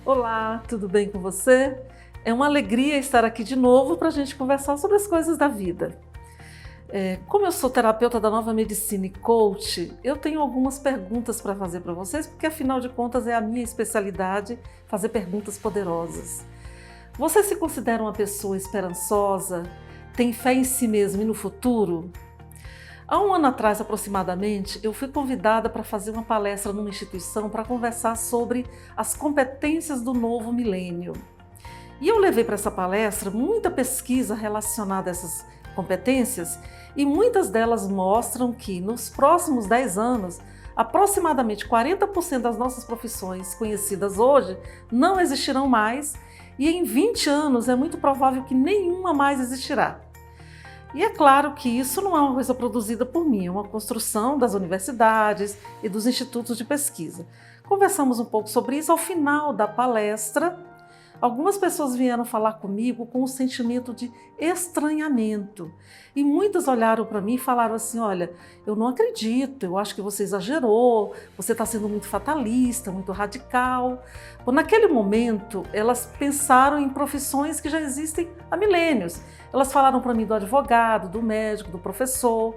Olá, tudo bem com você? É uma alegria estar aqui de novo para a gente conversar sobre as coisas da vida. Como eu sou terapeuta da Nova Medicina e coach, eu tenho algumas perguntas para fazer para vocês, porque afinal de contas é a minha especialidade fazer perguntas poderosas. Você se considera uma pessoa esperançosa? Tem fé em si mesmo e no futuro? Há um ano atrás, aproximadamente, eu fui convidada para fazer uma palestra numa instituição para conversar sobre as competências do novo milênio. E eu levei para essa palestra muita pesquisa relacionada a essas competências e muitas delas mostram que nos próximos 10 anos, aproximadamente 40% das nossas profissões conhecidas hoje não existirão mais e em 20 anos é muito provável que nenhuma mais existirá. E é claro que isso não é uma coisa produzida por mim, é uma construção das universidades e dos institutos de pesquisa. Conversamos um pouco sobre isso ao final da palestra. Algumas pessoas vieram falar comigo com um sentimento de estranhamento e muitas olharam para mim e falaram assim: olha, eu não acredito, eu acho que você exagerou, você está sendo muito fatalista, muito radical. Bom, naquele momento, elas pensaram em profissões que já existem há milênios. Elas falaram para mim do advogado, do médico, do professor.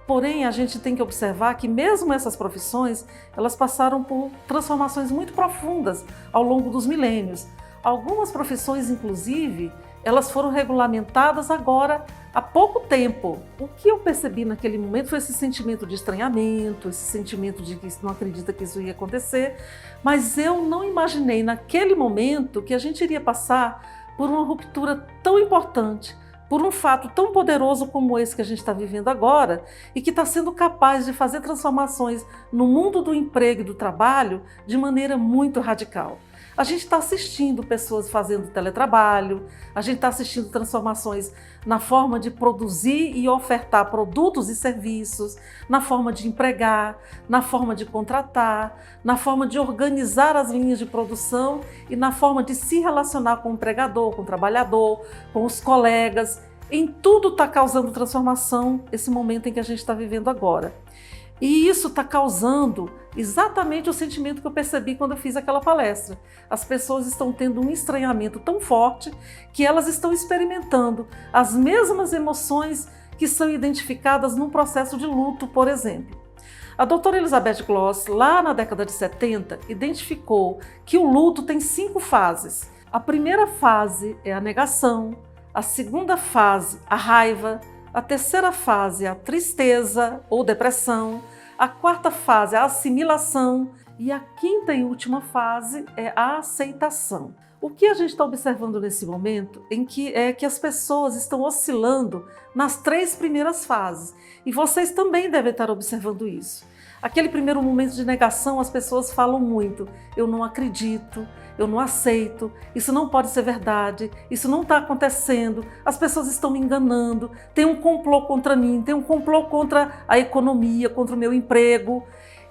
Porém, a gente tem que observar que mesmo essas profissões, elas passaram por transformações muito profundas ao longo dos milênios. Algumas profissões, inclusive, elas foram regulamentadas agora há pouco tempo. O que eu percebi naquele momento foi esse sentimento de estranhamento, esse sentimento de que não acredita que isso ia acontecer, mas eu não imaginei naquele momento que a gente iria passar por uma ruptura tão importante, por um fato tão poderoso como esse que a gente está vivendo agora e que está sendo capaz de fazer transformações no mundo do emprego e do trabalho de maneira muito radical. A gente está assistindo pessoas fazendo teletrabalho, a gente está assistindo transformações na forma de produzir e ofertar produtos e serviços, na forma de empregar, na forma de contratar, na forma de organizar as linhas de produção e na forma de se relacionar com o empregador, com o trabalhador, com os colegas. Em tudo está causando transformação esse momento em que a gente está vivendo agora. E isso está causando exatamente o sentimento que eu percebi quando eu fiz aquela palestra. As pessoas estão tendo um estranhamento tão forte que elas estão experimentando as mesmas emoções que são identificadas num processo de luto, por exemplo. A doutora Elizabeth Gloss, lá na década de 70, identificou que o luto tem 5 fases. A primeira fase é a negação, a segunda fase, a raiva, a terceira fase é a tristeza ou depressão, a quarta fase é a assimilação e a quinta e última fase é a aceitação. O que a gente está observando nesse momento é que as pessoas estão oscilando nas 3 primeiras fases e vocês também devem estar observando isso. Aquele primeiro momento de negação, as pessoas falam muito: eu não acredito, eu não aceito, isso não pode ser verdade, isso não está acontecendo, as pessoas estão me enganando, tem um complô contra mim, tem um complô contra a economia, contra o meu emprego.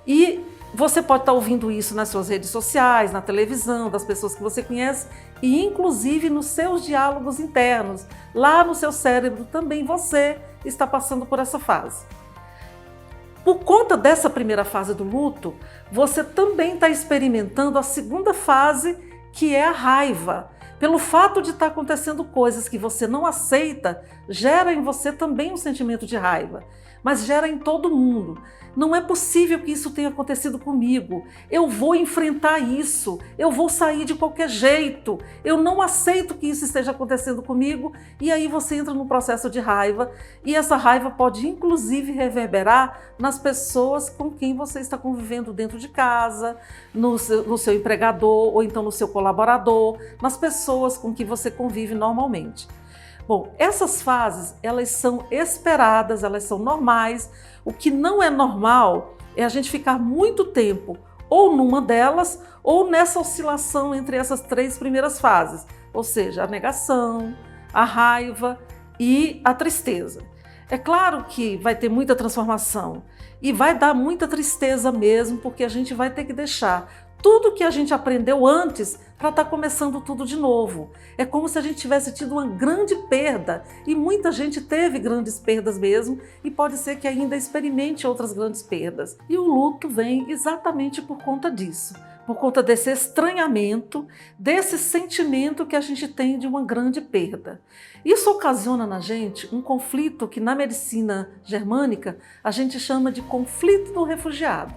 E você pode estar ouvindo isso nas suas redes sociais, na televisão, das pessoas que você conhece e inclusive nos seus diálogos internos. Lá no seu cérebro também você está passando por essa fase. Por conta dessa primeira fase do luto, você também está experimentando a segunda fase, que é a raiva. Pelo fato de estar acontecendo coisas que você não aceita, gera em você também um sentimento de raiva, mas gera em todo mundo. Não é possível que isso tenha acontecido comigo. Eu vou enfrentar isso, eu vou sair de qualquer jeito. Eu não aceito que isso esteja acontecendo comigo. E aí você entra num processo de raiva e essa raiva pode inclusive reverberar nas pessoas com quem você está convivendo dentro de casa, no seu empregador ou então no seu colaborador, nas pessoas com que você convive normalmente. Bom, essas fases, elas são esperadas, elas são normais. O que não é normal é a gente ficar muito tempo ou numa delas ou nessa oscilação entre essas 3 primeiras fases, ou seja, a negação, a raiva e a tristeza. É claro que vai ter muita transformação e vai dar muita tristeza mesmo, porque a gente vai ter que deixar tudo que a gente aprendeu antes para estar começando tudo de novo. É como se a gente tivesse tido uma grande perda e muita gente teve grandes perdas mesmo e pode ser que ainda experimente outras grandes perdas. E o luto vem exatamente por conta disso, por conta desse estranhamento, desse sentimento que a gente tem de uma grande perda. Isso ocasiona na gente um conflito que na medicina germânica a gente chama de conflito do refugiado.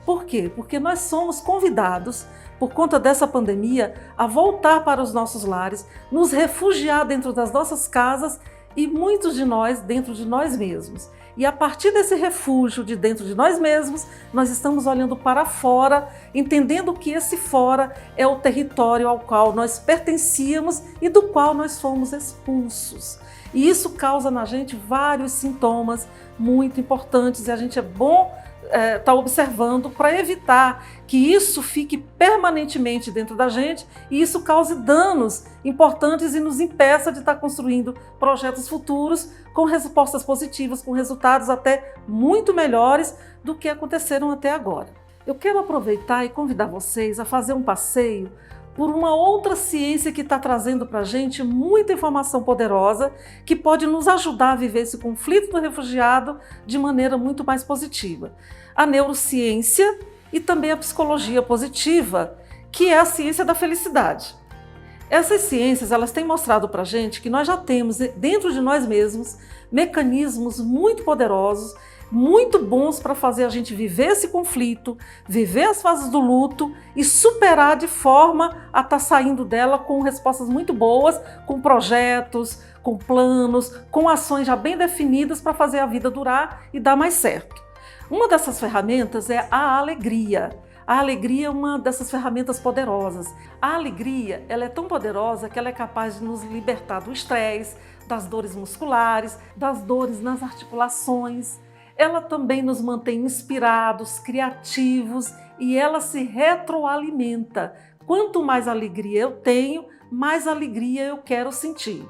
Por quê? Porque nós somos convidados, por conta dessa pandemia, a voltar para os nossos lares, nos refugiar dentro das nossas casas e muitos de nós dentro de nós mesmos. E a partir desse refúgio de dentro de nós mesmos, nós estamos olhando para fora, entendendo que esse fora é o território ao qual nós pertencíamos e do qual nós fomos expulsos. E isso causa na gente vários sintomas muito importantes e a gente é bom estar observando para evitar que isso fique permanentemente dentro da gente e isso cause danos importantes e nos impeça de estar construindo projetos futuros com respostas positivas, com resultados até muito melhores do que aconteceram até agora. Eu quero aproveitar e convidar vocês a fazer um passeio por uma outra ciência que está trazendo para a gente muita informação poderosa que pode nos ajudar a viver esse conflito do refugiado de maneira muito mais positiva. A neurociência e também a psicologia positiva, que é a ciência da felicidade. Essas ciências elas têm mostrado para a gente que nós já temos dentro de nós mesmos mecanismos muito poderosos, muito bons para fazer a gente viver esse conflito, viver as fases do luto e superar de forma a estar saindo dela com respostas muito boas, com projetos, com planos, com ações já bem definidas para fazer a vida durar e dar mais certo. Uma dessas ferramentas é a alegria. A alegria é uma dessas ferramentas poderosas. A alegria ela é tão poderosa que ela é capaz de nos libertar do estresse, das dores musculares, das dores nas articulações. Ela também nos mantém inspirados, criativos e ela se retroalimenta. Quanto mais alegria eu tenho, mais alegria eu quero sentir.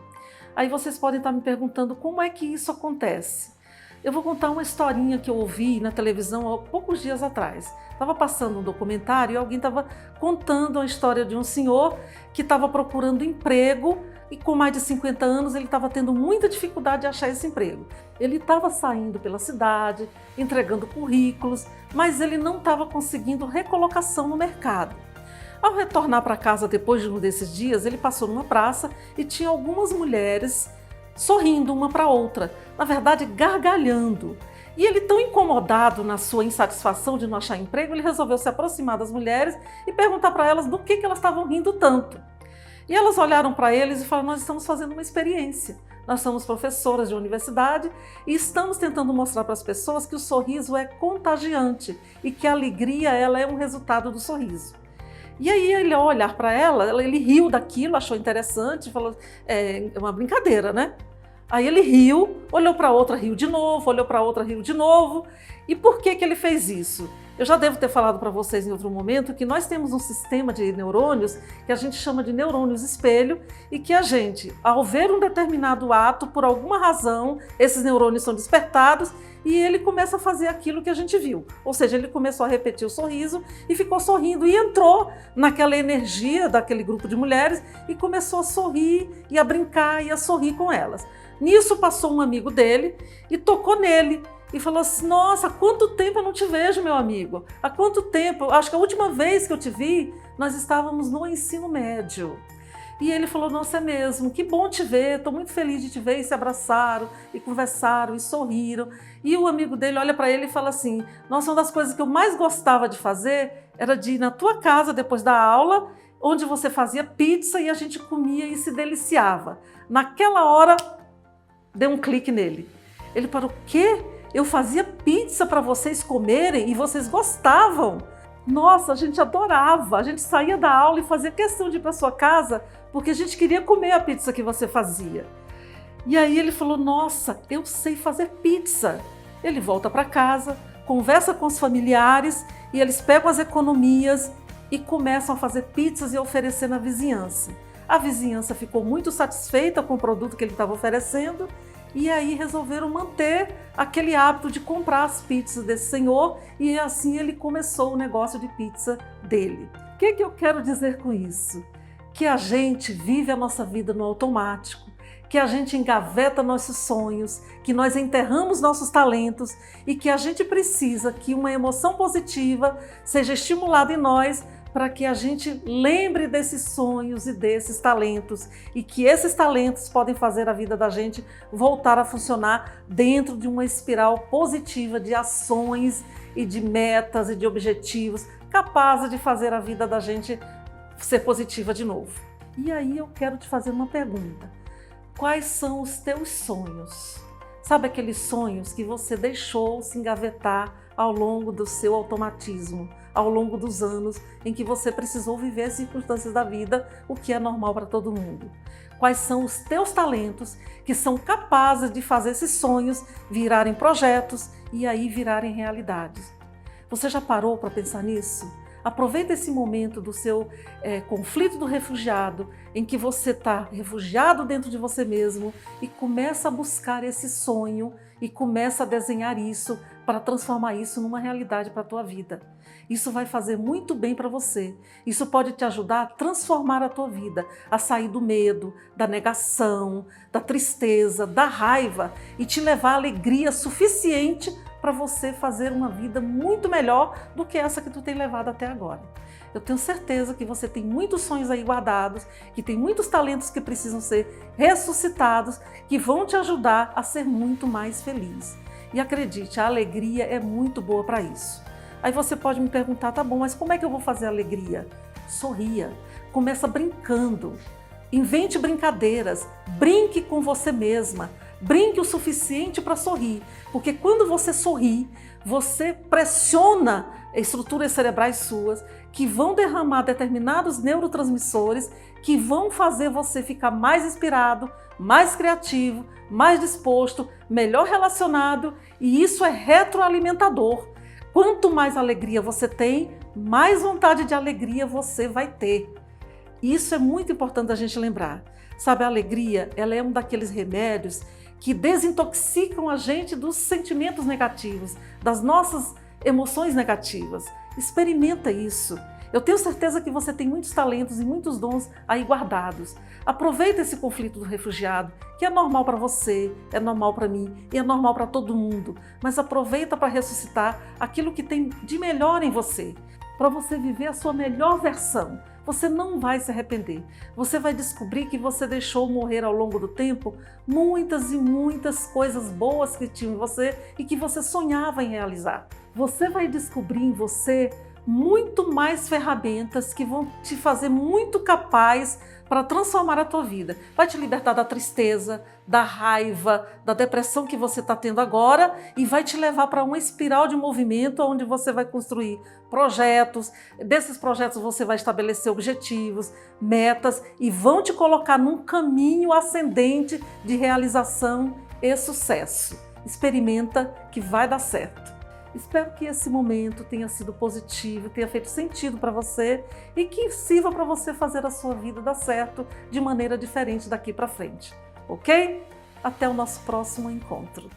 Aí vocês podem estar me perguntando como é que isso acontece. Eu vou contar uma historinha que eu ouvi na televisão há poucos dias atrás. Estava passando um documentário e alguém estava contando a história de um senhor que estava procurando emprego e com mais de 50 anos ele estava tendo muita dificuldade de achar esse emprego. Ele estava saindo pela cidade, entregando currículos, mas ele não estava conseguindo recolocação no mercado. Ao retornar para casa depois de um desses dias, ele passou numa praça e tinha algumas mulheres sorrindo uma para outra, na verdade gargalhando. E ele, tão incomodado na sua insatisfação de não achar emprego, ele resolveu se aproximar das mulheres e perguntar para elas do que elas estavam rindo tanto. E elas olharam para eles e falaram: nós estamos fazendo uma experiência. Nós somos professoras de universidade e estamos tentando mostrar para as pessoas que o sorriso é contagiante e que a alegria ela é um resultado do sorriso. E aí ele, ao olhar para ela, ele riu daquilo, achou interessante, falou, é uma brincadeira, né? Aí ele riu, olhou para outra, riu de novo, olhou para outra, riu de novo. E por que ele fez isso? Eu já devo ter falado para vocês em outro momento que nós temos um sistema de neurônios que a gente chama de neurônios espelho e que a gente, ao ver um determinado ato, por alguma razão, esses neurônios são despertados e ele começa a fazer aquilo que a gente viu. Ou seja, ele começou a repetir o sorriso e ficou sorrindo e entrou naquela energia daquele grupo de mulheres e começou a sorrir e a brincar e a sorrir com elas. Nisso passou um amigo dele e tocou nele e falou assim: nossa, há quanto tempo eu não te vejo, meu amigo? Há quanto tempo? Acho que a última vez que eu te vi, nós estávamos no ensino médio. E ele falou: nossa, é mesmo, que bom te ver, estou muito feliz de te ver. E se abraçaram, e conversaram, e sorriram. E o amigo dele olha para ele e fala assim: nossa, uma das coisas que eu mais gostava de fazer era de ir na tua casa depois da aula, onde você fazia pizza e a gente comia e se deliciava. Naquela hora, deu um clique nele. Ele falou: o quê? Eu fazia pizza para vocês comerem e vocês gostavam? Nossa, a gente adorava, a gente saía da aula e fazia questão de ir para sua casa porque a gente queria comer a pizza que você fazia. E aí ele falou: nossa, eu sei fazer pizza. Ele volta para casa, conversa com os familiares e eles pegam as economias e começam a fazer pizzas e oferecer na vizinhança. A vizinhança ficou muito satisfeita com o produto que ele estava oferecendo e aí resolveram manter aquele hábito de comprar as pizzas desse senhor e assim ele começou o negócio de pizza dele. O que eu quero dizer com isso? Que a gente vive a nossa vida no automático, que a gente engaveta nossos sonhos, que nós enterramos nossos talentos e que a gente precisa que uma emoção positiva seja estimulada em nós para que a gente lembre desses sonhos e desses talentos e que esses talentos podem fazer a vida da gente voltar a funcionar dentro de uma espiral positiva de ações e de metas e de objetivos capazes de fazer a vida da gente ser positiva de novo. E aí eu quero te fazer uma pergunta. Quais são os teus sonhos? Sabe aqueles sonhos que você deixou se engavetar ao longo do seu automatismo, ao longo dos anos em que você precisou viver as circunstâncias da vida, o que é normal para todo mundo? Quais são os teus talentos que são capazes de fazer esses sonhos virarem projetos e aí virarem realidades? Você já parou para pensar nisso? Aproveita esse momento do seu conflito do refugiado, em que você está refugiado dentro de você mesmo e começa a buscar esse sonho e começa a desenhar isso para transformar isso numa realidade para a tua vida. Isso vai fazer muito bem para você. Isso pode te ajudar a transformar a tua vida, a sair do medo, da negação, da tristeza, da raiva e te levar à alegria suficiente para você fazer uma vida muito melhor do que essa que tu tem levado até agora. Eu tenho certeza que você tem muitos sonhos aí guardados, que tem muitos talentos que precisam ser ressuscitados, que vão te ajudar a ser muito mais feliz. E acredite, a alegria é muito boa para isso. Aí você pode me perguntar, tá bom, mas como é que eu vou fazer alegria? Sorria, começa brincando, invente brincadeiras, brinque com você mesma, brinque o suficiente para sorrir, porque quando você sorri, você pressiona estruturas cerebrais suas que vão derramar determinados neurotransmissores que vão fazer você ficar mais inspirado, mais criativo, mais disposto, melhor relacionado, e isso é retroalimentador. Quanto mais alegria você tem, mais vontade de alegria você vai ter. Isso é muito importante a gente lembrar. Sabe, a alegria, ela é um daqueles remédios que desintoxicam a gente dos sentimentos negativos, das nossas emoções negativas. Experimenta isso. Eu tenho certeza que você tem muitos talentos e muitos dons aí guardados. Aproveita esse conflito do refugiado, que é normal para você, é normal para mim e é normal para todo mundo. Mas aproveita para ressuscitar aquilo que tem de melhor em você, para você viver a sua melhor versão. Você não vai se arrepender. Você vai descobrir que você deixou morrer ao longo do tempo muitas e muitas coisas boas que tinham em você e que você sonhava em realizar. Você vai descobrir em você muito mais ferramentas que vão te fazer muito capaz para transformar a tua vida. Vai te libertar da tristeza, da raiva, da depressão que você está tendo agora e vai te levar para uma espiral de movimento onde você vai construir projetos. Desses projetos você vai estabelecer objetivos, metas e vão te colocar num caminho ascendente de realização e sucesso. Experimenta que vai dar certo. Espero que esse momento tenha sido positivo, tenha feito sentido para você e que sirva para você fazer a sua vida dar certo de maneira diferente daqui para frente, ok? Até o nosso próximo encontro.